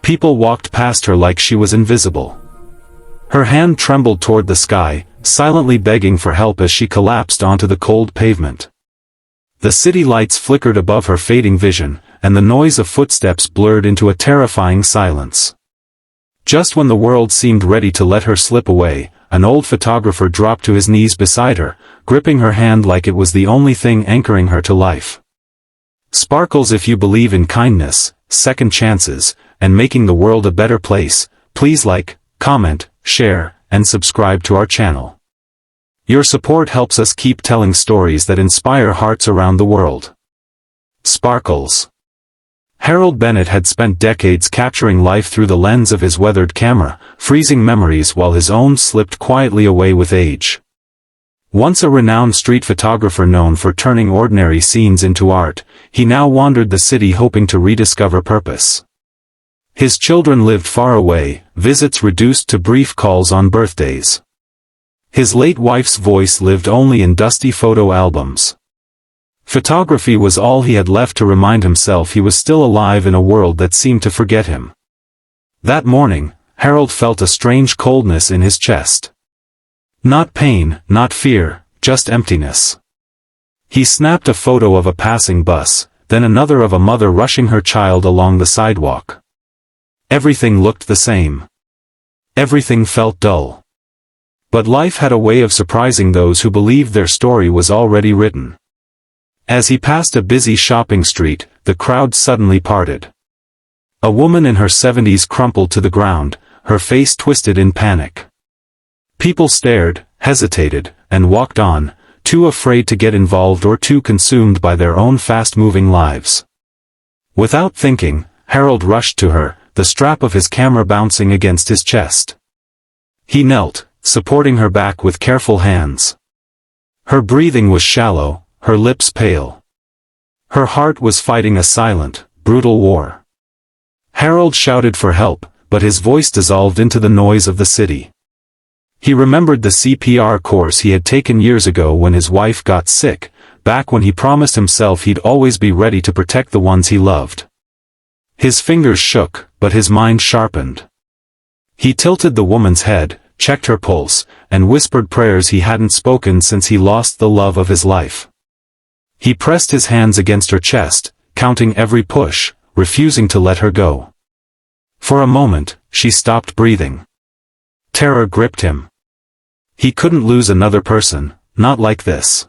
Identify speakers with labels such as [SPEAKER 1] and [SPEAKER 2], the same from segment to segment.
[SPEAKER 1] People walked past her like she was invisible. Her hand trembled toward the sky, silently begging for help as she collapsed onto the cold pavement. The city lights flickered above her fading vision, and the noise of footsteps blurred into a terrifying silence. Just when the world seemed ready to let her slip away, an old photographer dropped to his knees beside her, gripping her hand like it was the only thing anchoring her to life. Sparkles, if you believe in kindness, second chances, and making the world a better place, please like, comment, share, and subscribe to our channel. Your support helps us keep telling stories that inspire hearts around the world. Sparkles. Harold Bennett had spent decades capturing life through the lens of his weathered camera, freezing memories while his own slipped quietly away with age. Once a renowned street photographer known for turning ordinary scenes into art, he now wandered the city hoping to rediscover purpose. His children lived far away, visits reduced to brief calls on birthdays. His late wife's voice lived only in dusty photo albums. Photography was all he had left to remind himself he was still alive in a world that seemed to forget him. That morning, Harold felt a strange coldness in his chest. Not pain, not fear, just emptiness. He snapped a photo of a passing bus, then another of a mother rushing her child along the sidewalk. Everything looked the same. Everything felt dull. But life had a way of surprising those who believed their story was already written. As he passed a busy shopping street, the crowd suddenly parted. A woman in her 70s crumpled to the ground, her face twisted in panic. People stared, hesitated, and walked on, too afraid to get involved or too consumed by their own fast-moving lives. Without thinking, Harold rushed to her, the strap of his camera bouncing against his chest. He knelt, supporting her back with careful hands. Her breathing was shallow, her lips pale. Her heart was fighting a silent, brutal war. Harold shouted for help, but his voice dissolved into the noise of the city. He remembered the CPR course he had taken years ago when his wife got sick, back when he promised himself he'd always be ready to protect the ones he loved. His fingers shook, but his mind sharpened. He tilted the woman's head, checked her pulse, and whispered prayers he hadn't spoken since he lost the love of his life. He pressed his hands against her chest, counting every push, refusing to let her go. For a moment, she stopped breathing. Terror gripped him. He couldn't lose another person, not like this.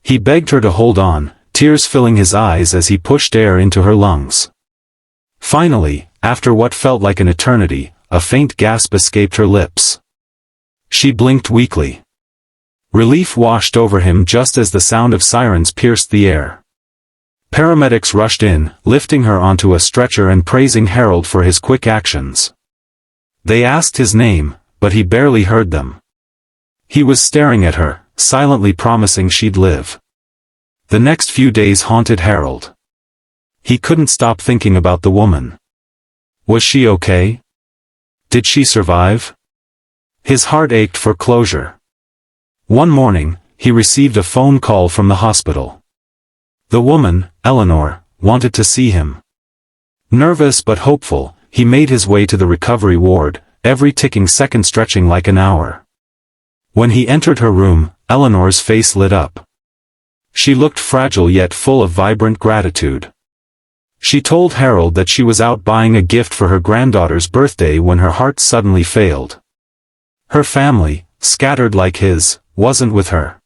[SPEAKER 1] He begged her to hold on, tears filling his eyes as he pushed air into her lungs. Finally, after what felt like an eternity, a faint gasp escaped her lips. She blinked weakly. Relief washed over him just as the sound of sirens pierced the air. Paramedics rushed in, lifting her onto a stretcher and praising Harold for his quick actions. They asked his name, but he barely heard them. He was staring at her, silently promising she'd live. The next few days haunted Harold. He couldn't stop thinking about the woman. Was she okay? Did she survive? His heart ached for closure. One morning, he received a phone call from the hospital. The woman, Eleanor, wanted to see him. Nervous but hopeful, he made his way to the recovery ward, every ticking second stretching like an hour. When he entered her room, Eleanor's face lit up. She looked fragile yet full of vibrant gratitude. She told Harold that she was out buying a gift for her granddaughter's birthday when her heart suddenly failed. Her family, scattered like his, wasn't with her.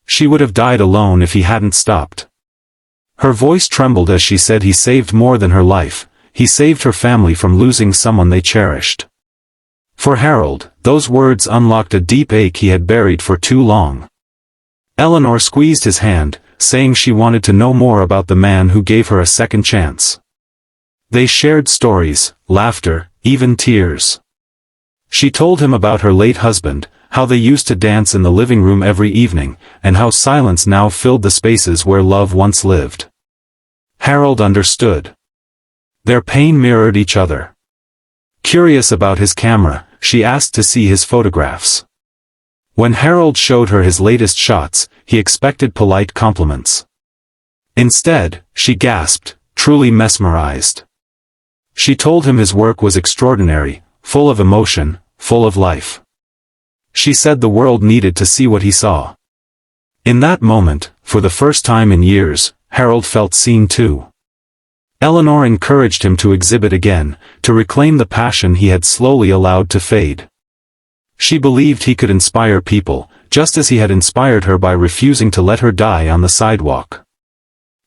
[SPEAKER 1] She would have died alone if he hadn't stopped. Her voice trembled as she said he saved more than her life, he saved her family from losing someone they cherished. For Harold, those words unlocked a deep ache he had buried for too long. Eleanor squeezed his hand, saying she wanted to know more about the man who gave her a second chance. They shared stories, laughter, even tears. She told him about her late husband, how they used to dance in the living room every evening, and how silence now filled the spaces where love once lived. Harold understood. Their pain mirrored each other. Curious about his camera, she asked to see his photographs. When Harold showed her his latest shots, he expected polite compliments. Instead, she gasped, truly mesmerized. She told him his work was extraordinary, full of emotion, full of life. She said the world needed to see what he saw. In that moment, for the first time in years, Harold felt seen too. Eleanor encouraged him to exhibit again, to reclaim the passion he had slowly allowed to fade. She believed he could inspire people, just as he had inspired her by refusing to let her die on the sidewalk.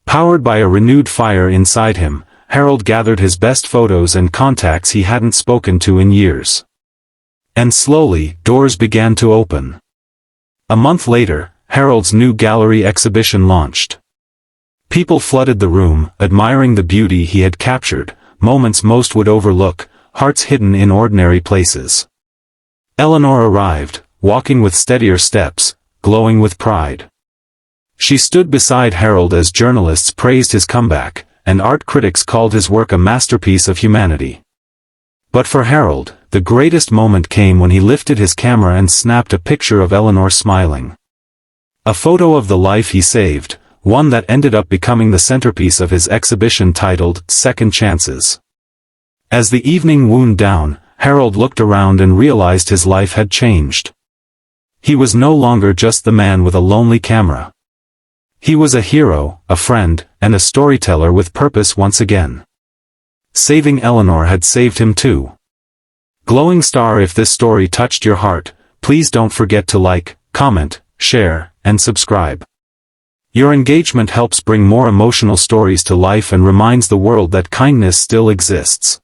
[SPEAKER 1] Powered by a renewed fire inside him, Harold gathered his best photos and contacts he hadn't spoken to in years. And slowly, doors began to open. A month later, Harold's new gallery exhibition launched. People flooded the room, admiring the beauty he had captured, moments most would overlook, hearts hidden in ordinary places. Eleanor arrived, walking with steadier steps, glowing with pride. She stood beside Harold as journalists praised his comeback, and art critics called his work a masterpiece of humanity. But for Harold, the greatest moment came when he lifted his camera and snapped a picture of Eleanor smiling. A photo of the life he saved, one that ended up becoming the centerpiece of his exhibition titled Second Chances. As the evening wound down, Harold looked around and realized his life had changed. He was no longer just the man with a lonely camera. He was a hero, a friend, and a storyteller with purpose once again. Saving Eleanor had saved him too. Glowing star, if this story touched your heart, please don't forget to like, comment, share, and subscribe. Your engagement helps bring more emotional stories to life and reminds the world that kindness still exists.